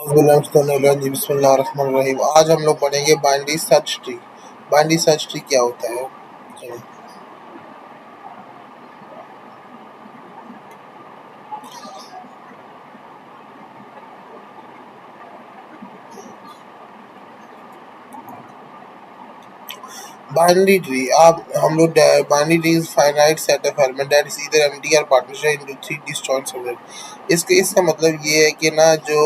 बिस्मिल्लाहिर्रहमानिर्रहीम। आज हम लोग पढ़ेंगे binary search tree. Binary search tree क्या होता है? चलो। बाइनरी ट्री आप हम लोग binary tree is finite set of element that is either empty or partition into three disjoint subset. इसका मतलब ये है कि ना जो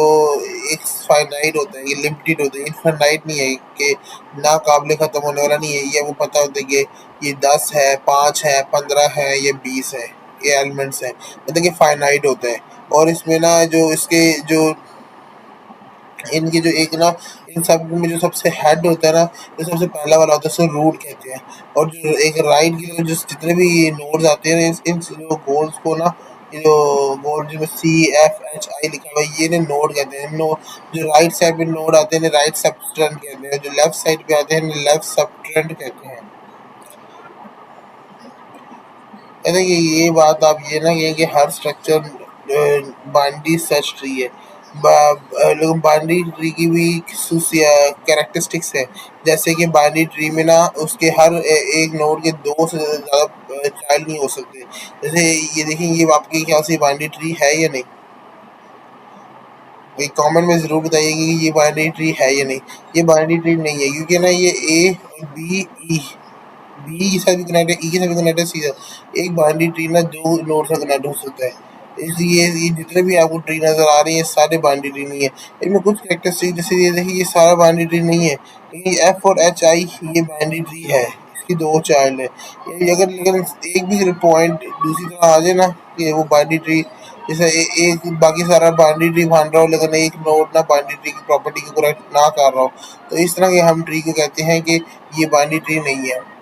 एक फाइनाइट होता है, ये लिमिटेड होता है, इनफाइनाइट नहीं है कि ना काबिल ख़त्म होने वाला नहीं है। ये वो पता होता है कि ये 10 है, 5 है, 15 है, ये 20 है, ये एलिमेंट्स हैं, मतलब कि फाइनाइट होता है। और इसमें ना जो इसके जो इनकी जो एक ना इन सब में जो सबसे हेड होता है ना, जो सबसे पहला वाला होता है उसको रूट कहते हैं। और जो एक राइट की तरफ जो जितने भी नोड्स आते हैं इन जो गोल्स को ना, ये जो गोल जिसमें CFHI लिखा हुआ है, ये ने नोड कहते हैं। नो जो राइट साइड पे नोड आते हैं राइट सबट्रेंड कहते हैं, जो लेफ्ट साइड पे आते हैं लेफ्ट सबट्रेंड कहते हैं। देखिए ये बात आप ये ना ये कि हर स्ट्रक्चर बाइनरी सर्च ट्री है। लेकिन बाइनरी ट्री की भी कैरेक्टरिस्टिक्स है। जैसे कि बाइनरी ट्री में ना उसके हर एक नोड के दो से ज़्यादा चाइल्ड नहीं हो सकते। जैसे ये देखिए, ये आपके ख्याल से बाइनरी ट्री है या नहीं? एक कमेंट में ज़रूर बताइए कि ये बाइनरी ट्री है या नहीं। ये बाइनरी ट्री नहीं है, क्योंकि ना ये ए और बी के साथ भी कनेक्ट है, ई के साथ भी कनेक्ट है, सी एक बाइनरी ट्री ना दो नोड से कनेक्ट हो सकता है। इसलिए ये जितने भी आपको ट्री नजर आ रही है सारे बाइनरी ट्री नहीं है। इनमें कुछ कैरेक्टरिस्टिक जैसे ये देखिए, ये सारा बाइनरी ट्री नहीं है, लेकिन ये एफ और एच आई ये बाइनरी ट्री है। इसकी दो चाइल्ड है। ये अगर लेकिन एक भी पॉइंट दूसरी तरह आ जाए ना कि वो बाइनरी ट्री जैसे एक बाकी सारा बाइनरी ट्री मान रहा हो, लेकिन एक नोड ना बाइनरी ट्री की प्रॉपर्टी को करेक्ट ना कर रहा हो, तो इस तरह के हम ट्री को कहते हैं कि ये बाइनरी ट्री नहीं है,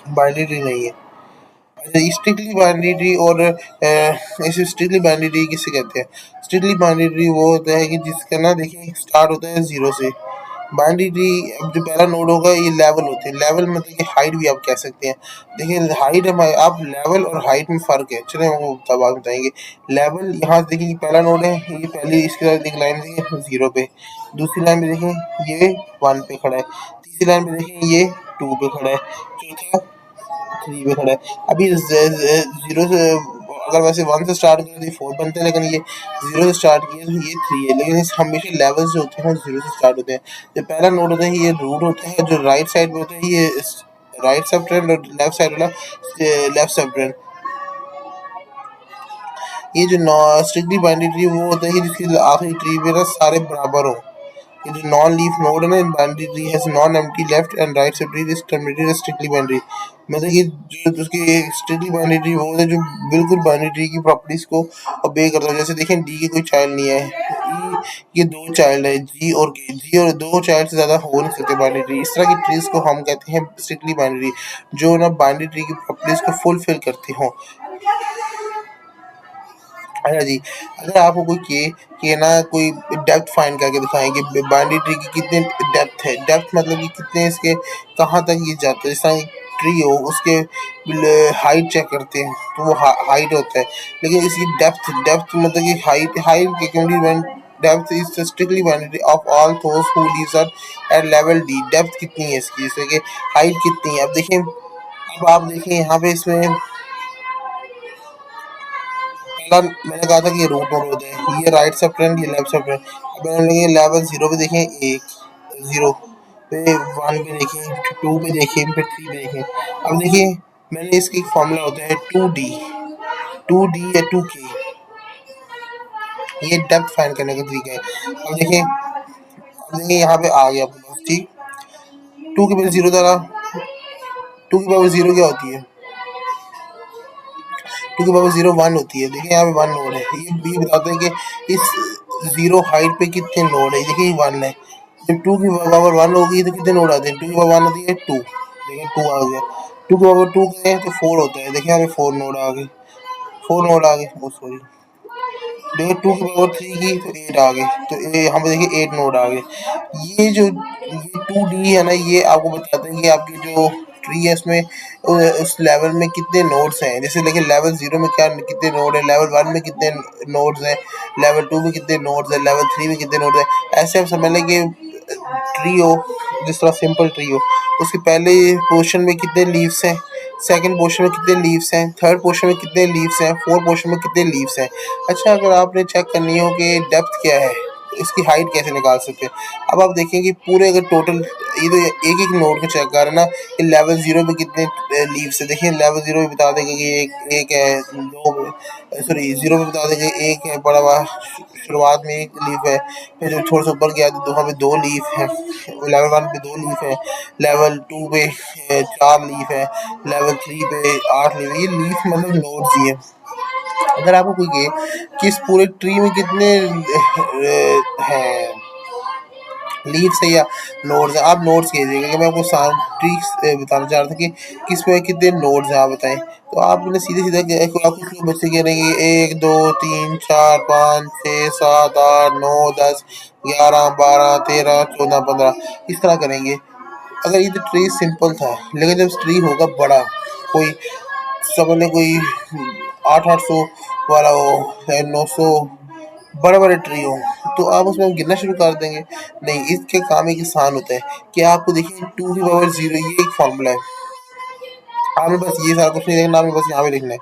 बाइनरी ट्री नहीं है। अच्छा, स्ट्रिक्टली बाइनरी ट्री और इसे स्ट्रिक्टली बाइनरी ट्री किसे कहते हैं? स्ट्रिक्टली बाइनरी ट्री वो होता है कि जिसका ना देखिए स्टार्ट होता है जीरो से। बाइनरी ट्री अब जो पहला नोड होगा ये लेवल होते हैं। लेवल मतलब कि हाइट भी आप कह सकते हैं। देखिए हाइट है, आप लेवल और हाइट में फ़र्क है। चलिए हम आपको तब बात बताएंगे। लेवल यहाँ से देखिए, पहला नोड है, ये पहली इसके साथ एक लाइन देखिए जीरो पे, दूसरी लाइन पे देखिए ये वन पे खड़ा है, तीसरी लाइन पे देखिए ये टू पे खड़ा है, चौथा थ्री पे खड़ा है। अभी जीरो से अगर वैसे वन से स्टार्ट करें तो ये फोर बनते हैं, लेकिन ये जीरो से स्टार्ट किया तो ये थ्री है। लेकिन इस हमेशा लेवल्स जो होते हैं वो जीरो से स्टार्ट होते हैं। जो पहला नोड होता है ये रूट होता है, जो राइट साइड में होता है ये राइट सब ट्रेंड, और लेफ्ट साइड वाला लेफ्ट सब ट्रेंड। ये जो स्ट्रिक्टली बाइनरी ट्री वो होता है कि जिसकी आखिरी ट्री में ना सारे बराबर हो। ये जो नॉन लीफ नोड है ना in binary tree has non empty left and right sub tree is terminated as strictly binary. मतलब ये जो उसकी स्ट्रिक्टली बाइनरी ट्री वो है जो बिल्कुल बाइनरी ट्री की प्रॉपर्टीज को ओबे करता है। जैसे देखें डी के कोई चाइल्ड नहीं है, ई ये दो चाइल्ड है, जी और के, जी और दो चाइल्ड से ज्यादा हो नहीं सकते बाइनरी ट्री। इस तरह की ट्रीज को हम कहते हैं स्ट्रिक्टली बाइनरी, जो ना बाइनरी ट्री की प्रॉपर्टीज को फुलफिल करती हो। अच्छा जी, अगर आपको कोई कि ना कोई डेप्थ फाइंड करके दिखाएं कि बाइनरी ट्री की कितने डेप्थ है। डेप्थ मतलब कि कितने इसके कहाँ तक ये जाते हैं। जिस तरह ट्री हो उसके हाइट चेक करते हैं तो वो हाइट होता है, लेकिन इसकी डेप्थ डेप्थ मतलब कि हाइट हाइट की complete depth is strictly binary of all those who lives at level D. Depth कितनी है इसकी, जैसे कि हाइट कितनी है। अब देखें, अब आप देखें यहाँ पे इसमें पहला मैंने कहा था कि ये रूट नोड होते हैं, ये राइट सब ट्रेंड, ये लेफ्ट सब ट्रेंड। अब मैंने लगे लेवल जीरो पे देखें, एक जीरो पे, वन पे देखें, टू पे देखें, फिर थ्री पे देखें। अब देखिए मैंने इसकी एक फॉर्मूला होता है टू डी या टू के, ये डेप्थ फाइंड करने का तरीका है। अब देखिए यहाँ पे आ गया आपके पास, ठीक। टू के पास जीरो था, टू की पावर जीरो क्या होती है? टू की पावर जीरो वन होती है। देखिए यहाँ पे वन नोड है, ये बताते हैं कि इस जीरो हाइट पे कितने नोड है। देखिए वन है, जब टू की पावर वन होगी तो कितने नोड आते हैं? टू की पावर वन होती है टू, देखिए टू आ गया। टू की पावर टू करें तो फोर होता है, देखिए यहाँ पे फोर नोड आ गए, फोर नोड आ गए, ओ सॉरी। देखिए टू की पावर थ्री की तो एट आ गए, तो यहाँ पे देखिए एट नोड आ गए। ये जो ये टू डी है ना, ये आपको बताते हैं कि आपकी जो ट्री है उसमें उस लेवल में कितने नोड्स हैं, जैसे देखिए लेवल 0 में क्या कितने नोड है, लेवल 1 में कितने नोड्स हैं, लेवल 2 में कितने नोड्स हैं, लेवल 3 में कितने नोड्स हैं। ऐसे आप समझ लें कि ट्री हो, जिस तरह सिंपल ट्री हो, उसके पहले पोर्शन में कितने लीव्स हैं, सेकंड पोर्शन में कितने लीव्स हैं, थर्ड पोर्शन में कितने लीव्स हैं, फोर्थ पोर्शन में कितने लीव्स हैं। अच्छा, अगर आपने चेक करनी हो कि डेप्थ क्या है, इसकी हाइट कैसे निकाल सकते हैं। अब आप देखेंगे पूरे अगर टोटल ये तो एक एक नोड को चेक कर रहे हैं ना कि लेवल 0 पे कितने लीव्स है। देखिए लेवल 0 पे बता देंगे कि एक है, दो, सॉरी 0 पे बता देंगे एक है बड़ा हुआ, शुरुआत में एक लीफ है, फिर जो थोड़ा सा ऊपर गया तो वहाँ पे 2 लीफ है, लेवल 1 पे 2 लीफ है, लेवल 2 पे 4 लीफ है, लेवल 3 पे 8 लीफ है। ये लीफ मतलब नोड्स ही है। अगर आपको कोई कहे कि इस पूरे ट्री में कितने हैं लीव्स है या नोड्स है, आप नोड्स कीजिएगा कि मैं आपको ट्री बताना चाह रहा था कि किस पे कितने नोड्स हैं आप बताएं। तो आपने सीधे सीधे आप कुछ लोग बच्चे कह रहे हैं कि 1 2 3 4 5 6 7 8 9 10 11 12 13 14 15 इस तरह करेंगे। अगर ये तो ट्री सिंपल था, लेकिन जब ट्री होगा बड़ा, कोई समझ लें कोई 800 वाला हो या 900 बड़े बड़े ट्री हो, तो आप उसमें गिनना शुरू कर देंगे। नहीं, इसके काम एक आसान होता है कि आपको देखिए 2 की पावर 0 ये एक फॉर्मूला है। आपने बस ये सारा कुछ नहीं देखना, आपने बस यहाँ पे लिखना है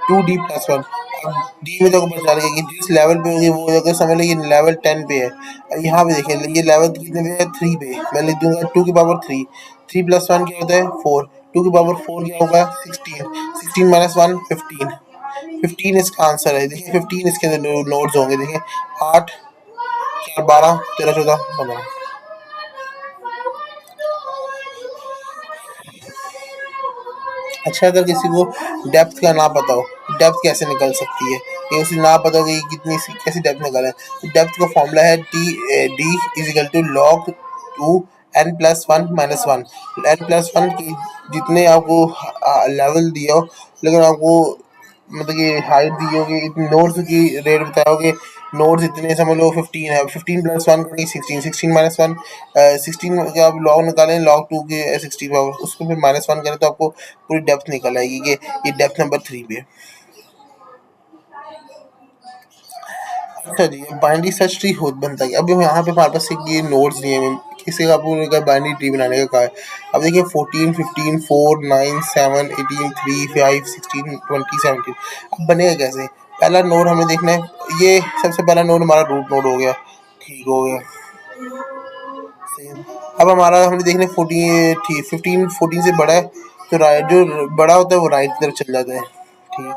2d+1। अब डी में तो आपको पता चलेगा कि जिस लेवल पे होगी वो अगर समझ लीजिए लेवल 10 पे है। अब यहाँ पे देखिए ये लेवल कितने पे है, 3 पे। मैं लिख दूंगा 2 की पावर 3, 3+1 क्या होता है 4, 2 की पावर 4 क्या होगा 16, 16 - 1 15, 15 इसका आंसर है। देखिए 15 इसके अंदर नोड्स होंगे, देखिए 8 4 12 13 14 15। अच्छा, अगर किसी को डेप्थ का ना पता हो, डेप्थ कैसे निकल सकती है, कि उसे ना पता हो कि कितनी कैसी डेप्थ निकालें, तो डेप्थ का फॉर्मूला है D = log 2 n+1 - 1। n+1 की जितने आपको लेवल दिया हो, लेकिन आपको मतलब कि हाइट दी होगी, नोट्स की रेट बताया होगी, नोट्स इतने समझ लो 15 है, 15+1 करेंगे 16, 16 - 1 16 के आप लॉग निकालें, log 2 के 16 पावर, उसको फिर -1 करें तो आपको पूरी डेप्थ निकल आएगी कि ये डेप्थ नंबर 3 पे है। अच्छा जी, बाइनरी सर्च ट्री खुद बनता है। अब यहाँ पे हमारे पास एक ये नोट्स दिए हैं, किसी का आपको अगर बाइनरी ट्री बनाने का कहा है। अब देखिए 14 15 4 9 7 18 3 5 16 20 17। अब बनेगा कैसे, पहला नोड हमें देखना है, ये सबसे पहला नोड हमारा रूट नोड हो गया, ठीक हो गया सही। अब हमारा हमने देखना है 14 ठीक 15 14 से बड़ा है, तो राइट जो बड़ा होता है वो राइट की तरफ चल जाता है, ठीक।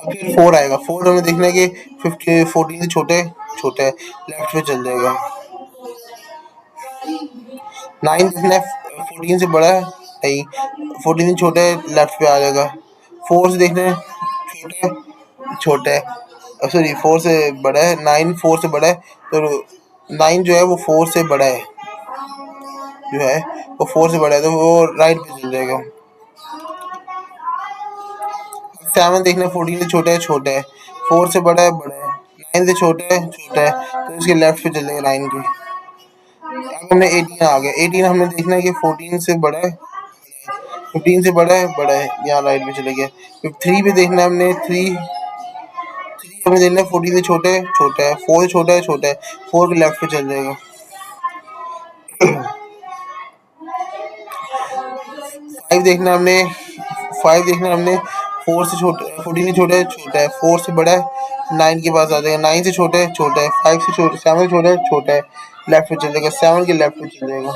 फिर 4 आएगा, 4 हमें देखना है कि 15 14 से छोटा है, लेफ्ट पे चल जाएगा। 9 देखना है 14 से बड़ा है, नहीं 14 से छोटा है, लेफ्ट पे आ जाएगा। 4 से देखना है छोटा है, सॉरी 4 से बड़ा है, 9 4 से बड़ा है, तो 9 जो है वो 4 से बड़ा है, जो है वो 4 से बड़ा है, तो वो राइट पे चल जाएगा। 7 देखना है 14 से छोटा है, 4 से बड़ा है, 9 से छोटा है, तो इसके लेफ्ट पे चल जाएगा 9 के। अब हमने 18 आ गया, 18 हमने देखना है कि 14 से बड़ा है, 15 से बड़ा है, यहाँ राइट में चले गया। फिर 3 पे देखना है हमने, 3 हमें देखना है 14 से छोटा है, 4 से छोटा है, 4 के लेफ्ट पे चल जाएगा। 5 देखना हमने 5 देखना हमने 4 से छोटा 14 से छोटा है, 4 से बड़ा है, 9 के पास आ जाएगा, 9 से छोटा है, 5 से 7 से छोटा है, लेफ्ट पे चल जाएगा, 7 के लेफ्ट पे चल जाएगा।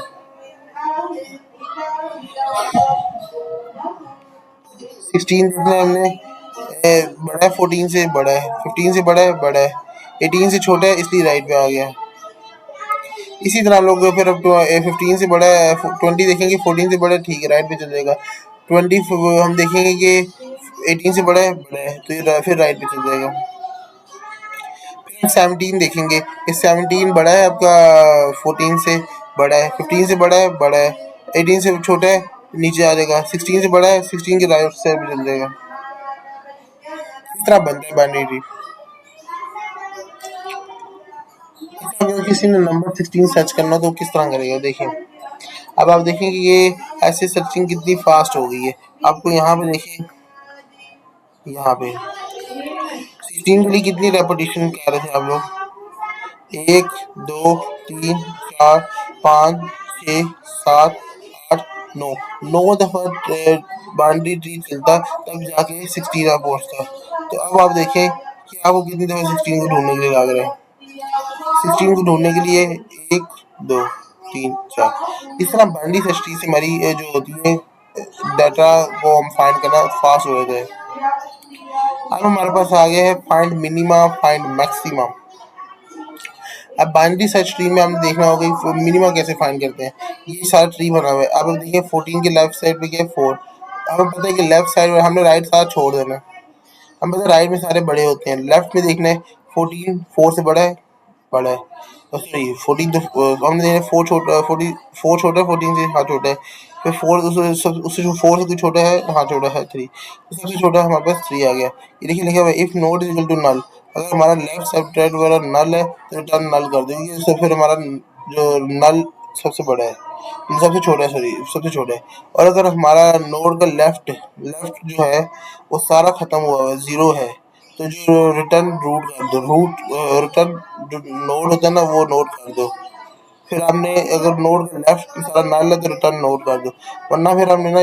16 देखना है हमने, बड़ा है 14 से, बड़ा है 15 से, बड़ा है 18 से छोटा है, इसलिए राइट पे आ गया। इसी तरह हम लोग फिर अब 15 से बड़ा है 20 देखेंगे, 14 से बड़ा है, ठीक है राइट पे चल जाएगा। 20 हम देखेंगे कि 18 से बड़ा है, तो ये फिर राइट पे चल जाएगा। फिर हम 17 देखेंगे, ये 17 बड़ा है आपका 14 से, बड़ा है 15 से, बड़ा है 18 से छोटा है, नीचे आ जाएगा। 16 से बड़ा है, 16 के राइट साइड पे चल जाएगा। इस तरह बनता है बाइनरी ट्री। अगर किसी ने नंबर 16 सर्च करना तो किस तरह करेगा, देखिए अब आप देखें कि ये ऐसे सर्चिंग कितनी फास्ट हो गई है। आपको यहाँ पे देखें, यहाँ पे 16 के लिए कितनी रेपिटेशन कह रहे थे आप लोग, 1 2 3 4 5 6 7 8 9, 9 दफा बाउंड्री ट्री चलता तब जाके 16 आप पहुंचता। तो अब आप देखें कि आपको कितनी दफा 16 को ढूंढने के लिए लग रहा है। 16 को ढूंढने के लिए 1 2 3 4 इस तरह बाइनरी सर्च ट्री से हमारी जो होती है डाटा को हम फाइंड करना फास्ट हो जाता है। अब हमारे पास आ गया है फाइंड मिनिमा, फाइंड मैक्सिमम। अब बाइनरी सर्च ट्री में हमने देखना होगा कि मिनिमा कैसे फाइंड करते हैं। ये सारा ट्री बना हुआ है। अब हम देखिए 14 के लेफ्ट साइड पे क्या है 4। अब हमें पता है कि लेफ्ट साइड में हमने राइट साथ छोड़ देना है। हम पता है राइट में सारे बड़े होते हैं, लेफ्ट में देखना है 14 4 से बड़ा है, बड़ा है। सॉरी 14 तो हमने देखना है 4 छोटा, 40 4 छोटा है 14 से, हाँ छोटा है। फिर 4 उससे 4 से कुछ छोटा है, हाँ छोटा है 3। तो सबसे छोटा हमारे पास 3 आ गया। ये देखिए लिखा हुआ है if node is equal to null. अगर हमारा लेफ्ट सबट्रैक्ट वाला नल है तो रिटर्न नल कर देंगे। इससे फिर हमारा जो नल सबसे बड़ा है, सबसे छोटा है, सॉरी सबसे छोटा है। और अगर हमारा नोड का लेफ्ट लेफ्ट जो है वो सारा खत्म हुआ है, 0 है, तो जो रिटर्न रूट कर दो, रूट रिटर्न जो नोड होता है ना वो नोट कर दो। फिर हमने अगर नोड का लेफ्ट सारा नल है तो रिटर्न नोड कर दो, वरना फिर हमने ना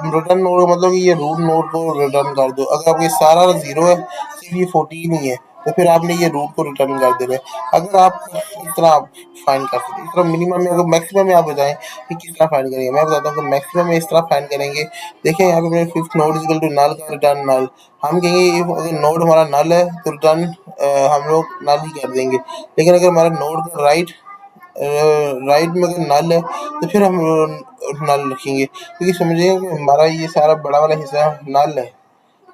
रिटर्न नोड का मतलब कि ये रूट नोड को रिटर्न कर दो। अगर आपके सारा 0 है, सिर्फ ये 14 ही है, तो फिर आपने ये रूट को रिटर्न कर देना है। अगर आप इस तरह आप फाइंड कर सकते हैं। इस तरह मिनिमम में, अगर मैक्सिमम में आप बताएं कि किस तरह फाइंड करेंगे, मैं बताता हूँ कि मैक्सिमम में इस तरह फाइंड करेंगे। देखिए यहाँ पे मेरे fifth node equal to null का रिटर्न नल। हम कहेंगे अगर नोड हमारा नल है तो रिटर्न हम लोग नल ही कर देंगे। लेकिन अगर हमारा नोड का राइट में अगर नल है तो फिर हम नल रखेंगे, क्योंकि समझिए कि हमारा ये सारा बड़ा वाला हिस्सा नल है,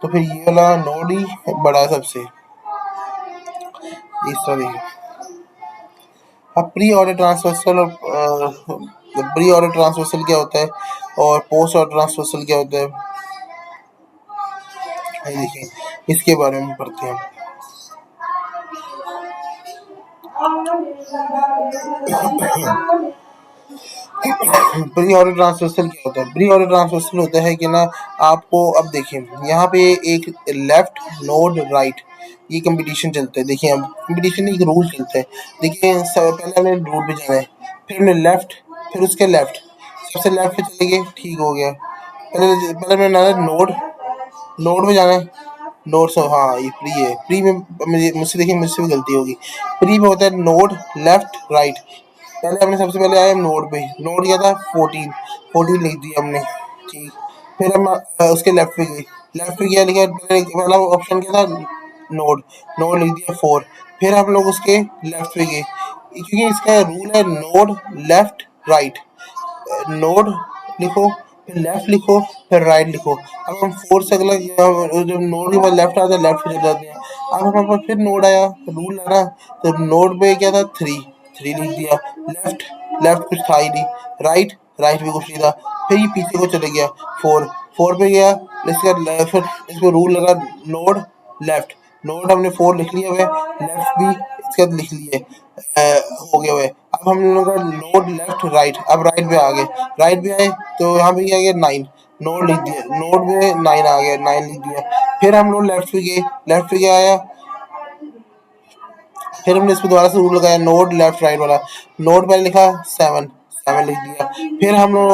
तो फिर ये वाला नोड ही बड़ा है सबसे। इस तरह देखिए। अब प्री ऑर्डर ट्रांसवर्सल और प्री ऑर्डर ट्रांसवर्सल क्या होता है और पोस्ट ऑर्डर ट्रांसवर्सल क्या होता है, ये देखिए इसके बारे में पढ़ते हैं। प्री ऑर्डर ट्रांसवर्सल क्या होता है? प्री ऑर्डर ट्रांसवर्सल होता है कि ना आपको, अब देखिए यहाँ पे एक लेफ्ट नोड राइट ये कंपटीशन चलता है। देखिए अब कंपटीशन एक रूल चलता है। देखिए पहले हमने रूट पे जाना है, फिर हमने लेफ्ट, फिर उसके लेफ्ट, सबसे लेफ्ट पे चले गए, ठीक हो गया। पहले पहले हमने नोड नोड में जाना है, नोड से, हाँ ये प्री है। प्री में मुझसे देखिए मुझसे भी गलती होगी। प्री में होता है नोड लेफ्ट राइट। पहले हमने सबसे पहले आया नोड पे, नोड क्या था 14, 14 लिख दिया हमने, ठीक। फिर हम उसके लेफ्ट पे गए, लेफ्ट पे गया लिखा, पहला ऑप्शन क्या था नोड, नोड लिख दिया 4। फिर हम लोग उसके लेफ्ट पे गए, क्योंकि इसका रूल है नोड लेफ्ट राइट। नोड लिखो, फिर लेफ्ट लिखो, फिर राइट लिखो। अब हम 4 से अगला जब नोड के बाद लेफ्ट आता है लेफ्ट पे चले जाते हैं। अब हमारे पास फिर नोड आया, रूल है ना, तो नोड पे क्या था 3, 3 लिख दिया। लेफ्ट, लेफ्ट कुछ था ही नहीं। राइट, राइट भी कुछ नहीं था। फिर ये पीछे को चले गया 4, 4 पे गया। फिर इसमें रूल लगा नोड लेफ्ट, नोड हमने 4 लिख लिया हुआ है, लेफ्ट भी इसके बाद लिख लिए, हो गया हुआ है। अब हम लोग का नोड लेफ्ट राइट, अब राइट पे आ गए, राइट पे आए तो यहाँ पे क्या गया 9, नोड लिख दिया, नोड में 9 आ गया, 9 लिख दिया। फिर हम लोग लेफ्ट पे गए, लेफ्ट पे क्या आया, फिर हमने इस पे दोबारा से रूल लगाया नोड लेफ्ट राइट वाला। नोड पहले लिखा 7, 7 लिख दिया। फिर हम लोग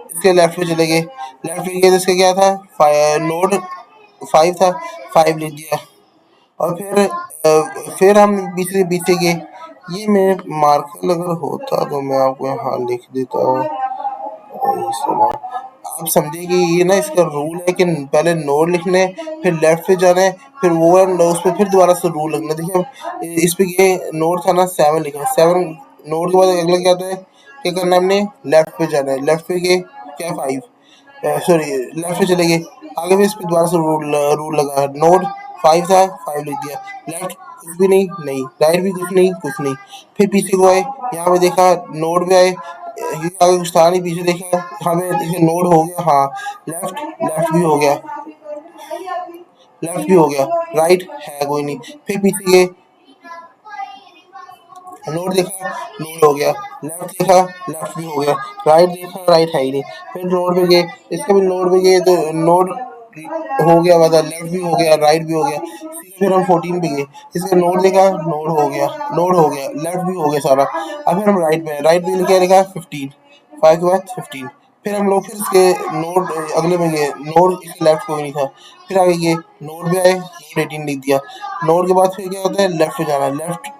इसके लेफ्ट पे चले गए, लेफ्ट पे गए तो इसका क्या था नोड 5 था, 5 लिख दिया। और फिर हम पीछे पीछे गए। ये मेरे मार्कर अगर होता तो मैं आपको यहाँ लिख देता हूँ। आप समझे कि ये ना इसका रूल है कि पहले नोड लिखने, फिर लेफ्ट पे जाना है, फिर वो उस पर फिर दोबारा से रूल लिखना है। देखिए अब इस पे ये नोड था ना 7 लिखा, 7 नोड के बाद अगला क्या आता है, क्या करना है हमने लेफ्ट पे जाना है, लेफ्ट पे गए क्या 5, सॉरी लेफ्ट पे चले गए, आगे भी इस पे दोबारा से रूल रूल लगा, नोड 5 था 5 लिख दिया। लेफ्ट कुछ भी नहीं, नहीं राइट भी कुछ नहीं, कुछ नहीं। फिर पीछे को आए, यहाँ पे देखा नोड पे आए, क्योंकि आगे कुछ था नहीं, पीछे देखा हमें देखिए नोड हो गया, हाँ लेफ्ट, लेफ्ट भी हो गया, लेफ्ट भी हो गया, राइट है कोई नहीं। फिर पीछे गए, नोड देखा, नोड हो गया, लेफ्ट देखा, लेफ्ट भी हो गया, राइट देखा, राइट है ही नहीं। फिर नोड पे गए, इसके भी नोड पे गए तो नोड हो गया, मतलब लेफ्ट भी हो गया, राइट भी हो गया। फिर हम 14 पे गए, इसका नोड देखा, नोड हो गया, नोड हो गया, लेफ्ट भी हो गया सारा। अब फिर हम राइट पे, राइट पे क्या लिखा 15, 5 के बाद 15। फिर हम लोग फिर इसके नोड अगले में गए, नोड इसके लेफ्ट कोई नहीं था। फिर आगे गए, नोड पे आए, नोड 18 लिख दिया। नोड के बाद फिर क्या होता है, लेफ्ट पे जाना, लेफ्ट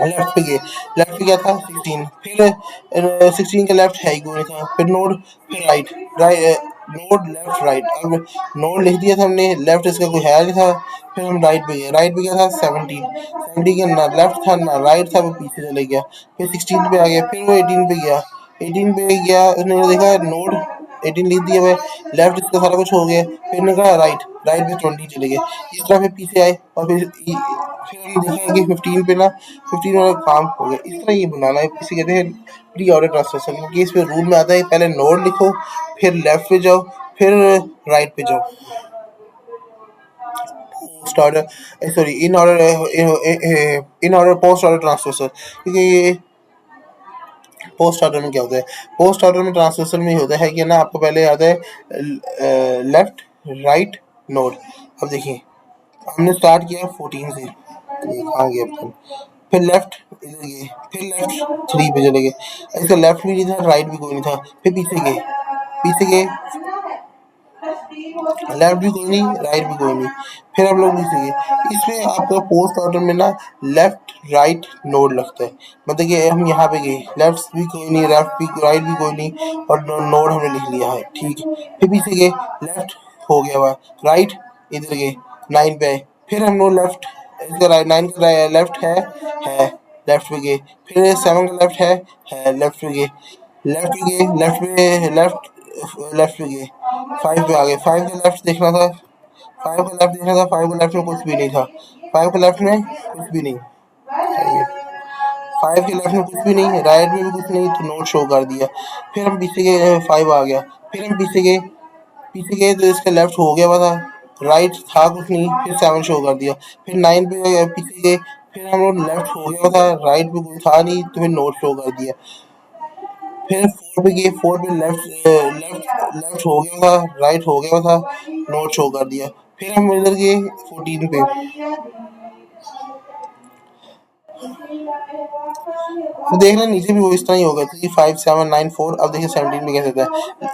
लेफ्ट पे गए, लेफ्ट पे क्या था 16। फिर 16 के लेफ्ट है ही कोई नहीं था। फिर नोड, फिर right, right node left right. अब नोड लिख दिया था हमने, लेफ्ट इसका कोई है नहीं था। फिर हम राइट पे गए, राइट पे क्या था 17, 17 के ना लेफ्ट था ना राइट था, वो पीछे चले गया। फिर 16 पे आ गया, फिर वो 18 पे गया, 18 पे गया, उसने देखा नोड 18 लिख दिया मैं, लेफ्ट इसका सारा कुछ हो गया। फिर ने कहा राइट, राइट पे 20 चले गए। इस तरह फिर पीछे आए और फिर हमने देखा कि 15 पे ना 15 वाला काम हो गया। इस तरह ये बनाना है, इसे कहते हैं प्री ऑर्डर ट्रांसलेशन, क्योंकि इसमें रूल में आता है पहले नोड लिखो, फिर लेफ्ट पे जाओ, फिर राइट पे जाओ। Post order, sorry in order post order translation, क्योंकि ये पोस्ट ऑर्डर में क्या होता है, पोस्ट ऑर्डर में ट्रांसलेशन में होता है कि ना आपको पहले आता है लेफ्ट राइट नोड। अब देखिए हमने स्टार्ट किया 14 से, ये कहाँ गया अपन, फिर लेफ्ट इधर गए, फिर लेफ्ट 3 पे चले गए, इसका लेफ्ट भी नहीं था, राइट भी कोई नहीं था। फिर पीछे गए, पीछे गए, लेफ्ट भी कोई नहीं, राइट भी कोई नहीं। फिर हम लोग पीछे गए, इसमें आपका पोस्ट ऑर्डर में ना लेफ्ट राइट नोड लगता है। मतलब कि हम यहाँ पे गए, लेफ्ट भी कोई नहीं, लेफ्ट भी राइट भी कोई नहीं, और नोड हमने लिख लिया है, ठीक है। फिर पीछे गए, लेफ्ट हो गया हुआ, राइट इधर गए, 9 पे आए, फिर हम लोग लेफ्ट, इसका राइट 9 का लेफ्ट है, लेफ्ट पे गए। फिर 7 का लेफ्ट है, लेफ्ट पे गए, लेफ्ट पे गए, लेफ्ट पे लेफ्ट पे गए, 5 पे आ गए, 5 का लेफ्ट देखना था, 5 का लेफ्ट देखना था, 5 का लेफ्ट में कुछ भी नहीं था, 5 के लेफ्ट में कुछ भी नहीं, 5 के लेफ्ट में कुछ भी नहीं, राइट में भी कुछ नहीं, तो नोट शो कर दिया। फिर हम पीछे गए, 5 आ गया, फिर हम पीछे गए, पीछे गए तो इसका लेफ्ट हो गया हुआ था, राइट था कुछ नहीं, फिर 7 शो कर दिया। फिर 9 पे पीछे गए, फिर हम लोग लेफ्ट हो गया हुआ था, राइट में कोई था नहीं, तो फिर नोट शो कर दिया। फिर 4 पे गए, 4 पे लेफ्ट लेफ्ट लेफ्ट हो गया था, राइट हो गया था, नोट शो कर दिया। फिर हम इधर गए 14 पे, अब देखना नीचे भी वो इस तरह ही होगा, तो 5 7 9 4। अब देखिए 17 पे कैसे था,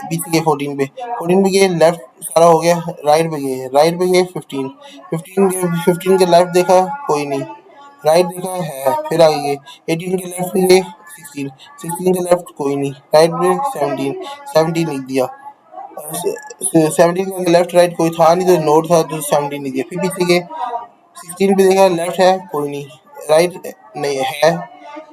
पीछे गए 14 पे, 14 पे गए, लेफ्ट सारा हो गया, राइट पे गए, राइट पे गए 15, 15 के लेफ्ट देखा कोई नहीं, राइट देखा है, फिर आगे गए 18 के लेफ्ट पे गए, 16, 16 के लेफ्ट कोई नहीं, राइट पे 17, 17 लिख दिया। 17 के लेफ्ट राइट कोई था नहीं, तो नोट था, तो 17 लिख दिया। फिर पीछे गए, 16 पे देखा, लेफ्ट है कोई नहीं, राइट नहीं है,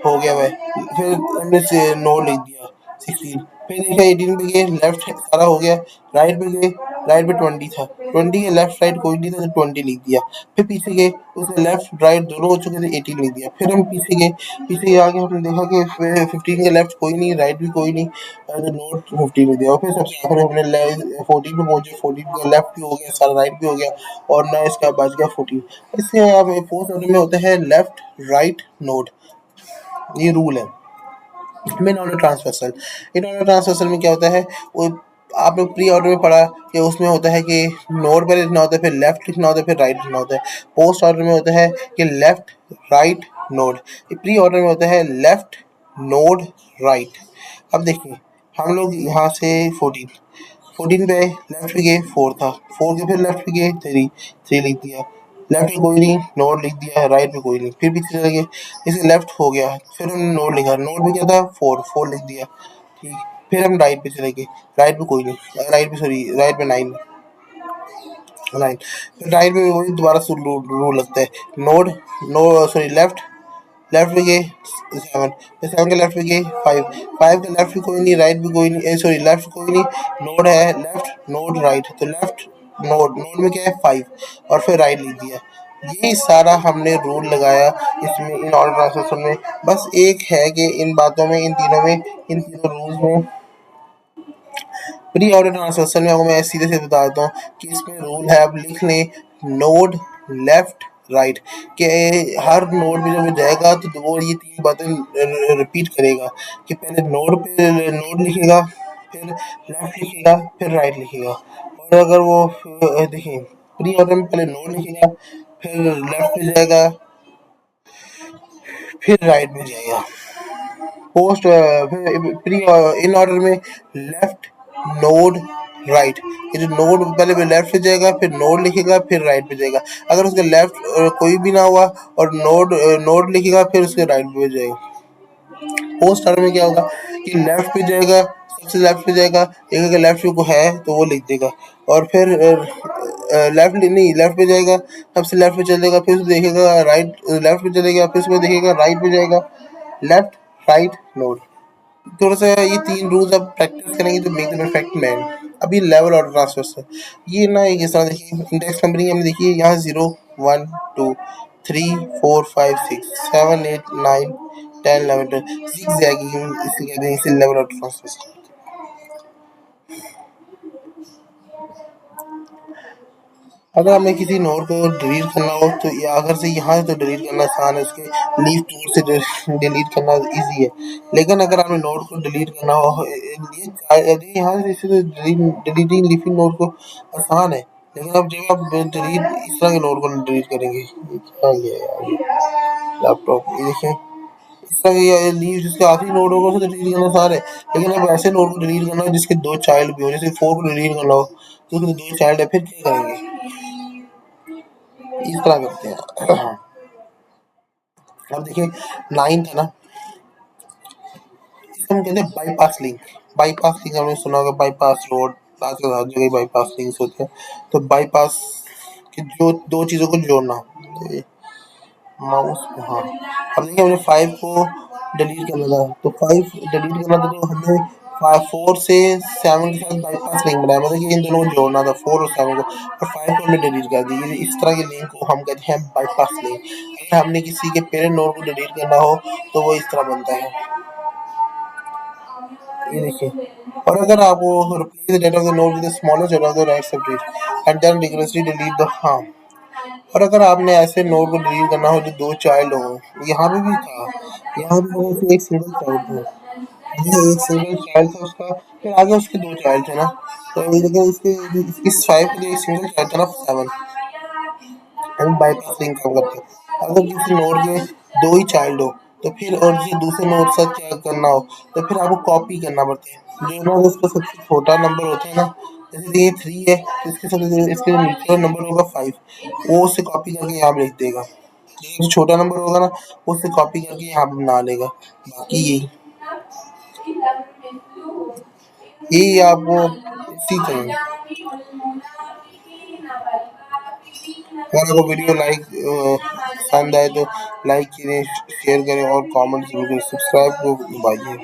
हो गया वह। फिर हमने से नो लिख दिया 16। फिर देखा 18 पे गए, लेफ्ट सारा हो गया, राइट पे गए, राइट पे 20 था, 20 के लेफ्ट राइट कोई नहीं था, तो 20 लिख दिया। फिर पीछे गए, उसमें लेफ्ट राइट दोनों हो चुके थे, 18 लिख दिया। फिर हम पीछे गए, पीछे आगे हमने देखा कि 15 के लेफ्ट कोई नहीं, राइट भी कोई नहीं, तो नोट 15 लिख दिया। और फिर सबसे आखिर हमने 14 पे पहुंचे, 14 का लेफ्ट भी हो गया, सारा राइट भी हो गया, और ना इसका बच गया 14। इससे अब फोर्थ ऑर्डर में होता है लेफ्ट राइट नोट, ये रूल है। Main order transversal, in order transversal में क्या होता है, वो आपने प्री ऑर्डर में पढ़ा कि उसमें होता है कि नोट पहले लिखना होता है, फिर लेफ्ट लिखना होता है, फिर राइट लिखना होता है। पोस्ट ऑर्डर में होता है कि left right node, pre order में होता है लेफ्ट नोड राइट। अब देखिए हम लोग यहाँ से 14, 14 पे लेफ्ट पे गए, 4 था, 4 के फिर लेफ्ट पे गए, 3, 3 लिख दिया। लेफ्ट पे कोई नहीं, नोट लिख दिया, राइट पे कोई नहीं, फिर पीछे चले गए, इसे लेफ्ट हो गया, फिर हमने नोट लिखा, नोट पे क्या था 4, 4 लिख दिया, ठीक। फिर हम राइट पे चले गए, राइट पे कोई नहीं, राइट पे सॉरी राइट पे 9, 9, फिर राइट पे वही दोबारा से रूल लगता है, node no sorry left, left पे गए 7, फिर 7 के लेफ्ट पे गए 5, 5 के लेफ्ट भी कोई नहीं, राइट भी कोई नहीं, सॉरी लेफ्ट कोई नहीं, नोड है लेफ्ट नोड राइट, तो लेफ्ट नोड, नोड में क्या है 5, और फिर राइट लिख दिया। यही सारा हमने रूल लगाया इसमें, इन ऑर्डर ट्रांसलेशन में। बस एक है कि इन बातों में, इन तीनों में, इन तीनों रूल्स में, प्री ऑर्डर ट्रांसलेशन में आपको मैं सीधे से बता देता हूँ कि इसमें रूल है, आप लिख लें नोड लेफ्ट राइट कि हर नोड में जब वो जाएगा तो वो ये तीन बातें रिपीट करेगा कि पहले नोड पे नोड लिखेगा, फिर लेफ्ट लिखेगा, फिर राइट लिखेगा। और अगर वो देखिए प्री ऑर्डर में पहले नोड लिखेगा, फिर लेफ्ट पे जाएगा, फिर राइट में जाएगा। पोस्ट फिर प्री इन ऑर्डर में लेफ्ट, नोड, राइट। ये जो नोड पहले भी लेफ्ट पे जाएगा, फिर नोड लिखेगा, फिर राइट पे जाएगा। अगर उसके लेफ्ट कोई भी ना हुआ और नोड लिखेगा, फिर उसके राइट पे जाएगा। पोस्ट ऑर्डर में क्या होगा कि लेफ्ट पे जाएगा, सबसे लेफ्ट पे जाएगा, एक अगर लेफ्ट पे को है तो वो लिख देगा, और फिर लेफ्ट नहीं लेफ्ट पे जाएगा, सबसे लेफ्ट पे चलेगा, फिर उसको देखेगा राइट, लेफ्ट पे चलेगा, फिर उसको देखेगा राइट पे जाएगा, लेफ्ट, राइट, नोड। थोड़ा सा ये तीन रूल्स आप प्रैक्टिस करेंगे तो मेक द परफेक्ट मैन। अभी लेवल ऑर्डर ट्रांसफर से ये ना एक इस तरह देखिए इंडेक्स नंबरिंग हमने देखिए यहाँ 0 1 2 3 4 5 6 7 8 9 10 11 12 सिक्स जाएगी, इसे कहते हैं इसे लेवल ऑर्डर ट्रांसफर। अगर हमें किसी नोड को डिलीट करना हो तो या अगर से यहाँ से तो डिलीट करना आसान है, उसके लीफ टूल से डिलीट करना इजी है। लेकिन अगर हमें नोड को डिलीट करना हो ये यहाँ से इसे तो डिलीटिंग लीफिंग नोड को आसान है। लेकिन अब जब आप डिलीट इस तरह के नोड को डिलीट करेंगे, ये क्या ये यार लैपटॉप ये देखें, इस तरह ये लीव जिसके आखिरी नोड होगा उसे डिलीट करना आसान है। लेकिन अब ऐसे नोड को डिलीट करना हो जिसके दो चाइल्ड भी हो, जैसे 4 को डिलीट करना हो तो उसके दो चाइल्ड है, फिर क्या करेंगे? इस तरह करते हैं। अब देखिए 9 था ना, इसको हम कहते हैं बाईपास लिंक। बाईपास लिंक हमने सुना होगा, बाईपास रोड, आजकल हर जगह बाईपास लिंक्स होते हैं। तो बाईपास की जो दो चीज़ों को जोड़ना, तो ये माउस पे हाँ। अब देखिए हमने 5 को डिलीट करना था, तो 5 डिलीट करना था तो हमें 4 से 7 के साथ बाईपास लिंक बनाया, मतलब कि इन दोनों को जोड़ना था 4 और 7 को, और 5 को हमने डिलीट कर दी। इस तरह के लिंक को हम कहते हैं बाईपास लिंक। अगर हमने किसी के पेरेंट नोड को डिलीट करना हो तो वो इस तरह बनता है, ये देखिए। और अगर आप वो replace the data of the node with the smallest data of the right subtree and then recurrently delete the हाँ। और अगर आपने ऐसे नोड को डिलीट करना हो जो दो चाइल्ड हो, यहाँ पे भी था, यहाँ पे तो एक सिंगल चाइल्ड था, ये एक सिंगल चाइल्ड था उसका, फिर आगे उसके दो चाइल्ड थे ना, तो ये लेकिन इसके इस 5 के लिए एक सिंगल चाइल्ड था ना 7, हम बाईपास लिंक काम करते हैं। अगर किसी नोड के दो ही चाइल्ड हो तो फिर और किसी दूसरे नोड से क्या करना हो तो फिर आपको कॉपी करना पड़ता है। जो ना उसका सबसे छोटा नंबर होता है ना, जैसे ये 3 है तो इसके सबसे इसके जो नीचे वाला नंबर होगा 5, वो उससे कॉपी करके यहाँ पे लिख देगा। जो छोटा नंबर होगा ना वो उससे कॉपी करके यहाँ पे बना लेगा। बाकी यही आपको सीख रहे हैं। अगर आपको वीडियो लाइक पसंद आए तो लाइक करें, शेयर करें और कमेंट जरूर करें, सब्सक्राइब को दबाइए।